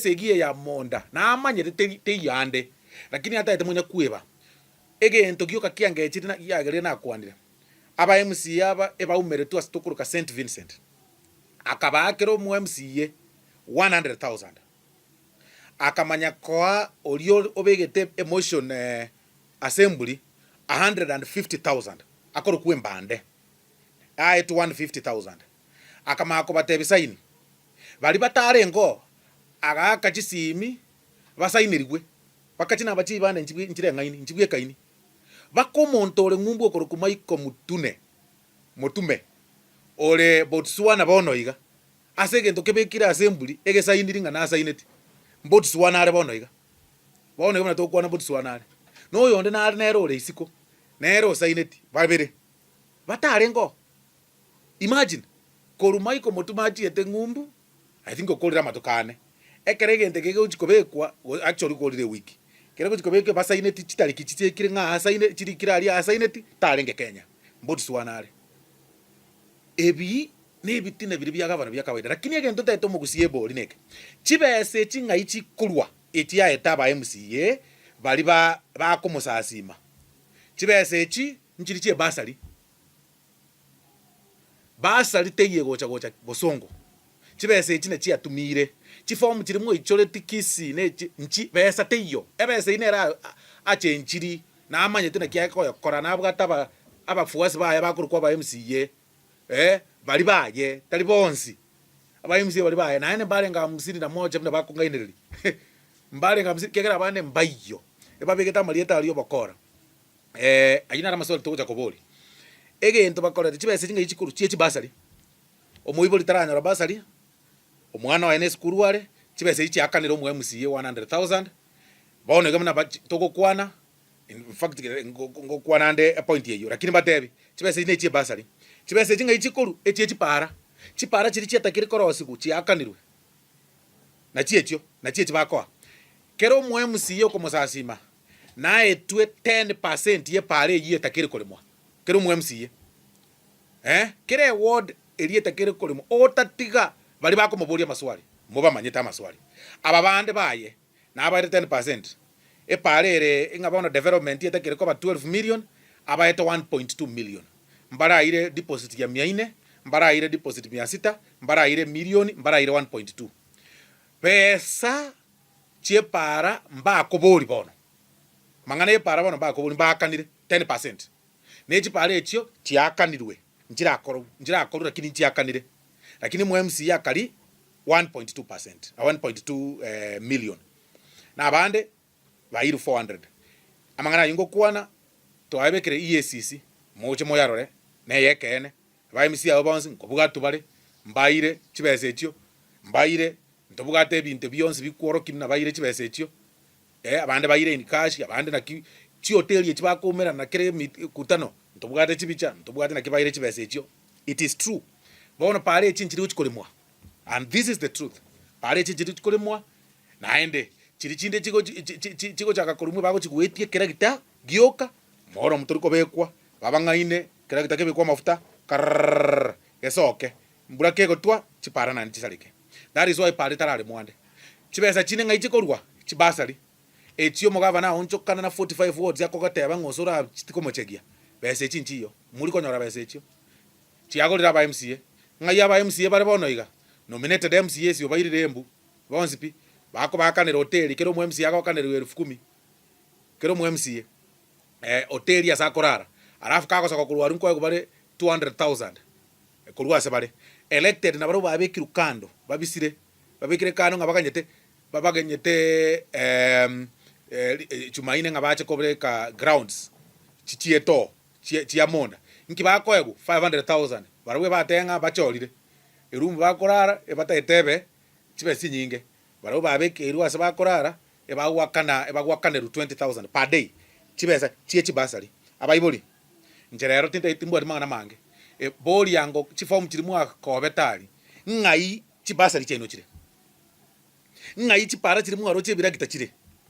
esegie ya monda na amanye te yande lakini hata ete munya kueba egento gioka kiange chiri na yagere na kwandira aba MCA aba eba umere tu asitukuruka St Vincent akaba akero mu MCA 100,000 akamanya kwa olio obegete emotion assembly 150,000 akoro kuembande to 150,000 akamako batebisaini bali batarengo agaka chisimi basainirwe bakachina bachi bane njire ngaini njibwe kaini bakomontore ngumbu okoro kumaiko mutume ole Botswana bonoiga asegento kebekira assembly egesainiringa na saineti Botswana are bonoiga bono na tokwana Botswana are no yonde na are nero ole isiko nero saineti babere batarengo imagine korumaiko mutumaji ete ngumbu I think okolira matokane ekerege ndegege uchikobekwa actually kolire wiki kerego uchikobeke basaineti chitariki chitekire nga asaine chirikira ali asaineti tarenge Kenya Botswana are ebi nebitine biri bya gavana bya kawaida lakini egento taito mugusiye boli neke chibese chinga ichi kulwa eti ya etaba MCA bali ba komusasima chibese chi nchiri chie basali teye gocha bosongo chibese chine chia tumire chiform chirimo ichore tikisi ne nchi besa teyo ebese inera ache nchiri na amanye tena kia kora na bwataba abafuasi baya bakurukwa ba MCA bali baye tali bonsi aba MCA bali baye na ene barenga musiri na moja bina bakungainiriri mbarenga musiri kegera bane mbayo ebabegeta malieta aliyo bakora ayina na masolo toja koboli egento bakora chibese chinga ichikuru chie basali omuibo litaranya basali omwana wa NS kuruare chibese ichi akaniro mu MCA 100,000 baone gamna toko kwana in fact ngokwana ande appoint yeyo lakini batebi chibese ine chie basali chibese chinga ichikuru echi chipara chiri chiatakire korosiku chi akanirwe na chiechio bakwa kero mu MCA komosasima na etwe 10% ye pare ye takire kolemwa kero mu MCA kere ward elieta kere kolimo otatiga bali bako mobolia maswali moba manyeta maswali ababande baye na abaire 10% epalere ingabona development yeta kere ko 12 million abaye 1.2 million mbara ire deposit ya 400 mbara ire deposit 600 mbara ire million mbara ire 1.2 pesa chiepara mbako boli bono mangane para bono mbako boli mbakanire 10% nechi pale echio chiakanirwe njira akoro lakini chiakanire lakini mu MCA akali 1.2% 1.2 million na abande bairu 400 amangana yingo kuana to abekere EACC moche moyarore ne yekene ba MCA obonsi ngobuga tubare mbaire chibese echio mbaire ntobuga te binte biyonsi bikworo kimna baire chibese echio abande baire in cash abande na chi hotel ye chibakomera na kere kutano ntobugate chibicha ntobugate na kibaire chibese echio it is true bona pare chinchiri uchikolemwa and this is the truth pare chinchiri uchikolemwa naende chiri chinde chiko chakakolumwe bako chikuetie kera gita gioka moro mutoriko bekwa babangaine kera gita kebekwa mafuta esoke mbura kego twa chipara na nchisalike that is why pare tarale mwande chibesa chine ngai chikorwa chibasali echio mogavana onchokana na 45 words yako gateba ngosora chitiko mochegia bese chinchiyo muri konyora bese echio chiagolira ba MCA ngai aba MCA bare bonoiga nominated MCA sio baire rembu bonsipi bako bakanira hotel kero mu MCA akakanira 10,000 kero mu MCA hotel ya sakorara alafu kako sako kulwa rinko bare 200,000 kulwa se bare elected na baro babekiru kando babisire babekire kando ngabakanyete chumaine ngabache kobreka grounds chichieto chiamonda nkibako ego 500,000 barwe batenga bacholire erumu bakorara ebatetebe chibesi nyinge barwe babeke irwa se bakorara ebagwakana 20,000 per day chibesa chibasali abayiboli njerero tinte itimbo mangana mange boli yango chiform chirimu akobetali ngai chibasali cheno chire ngai chipara chirimu aro chebira gitachire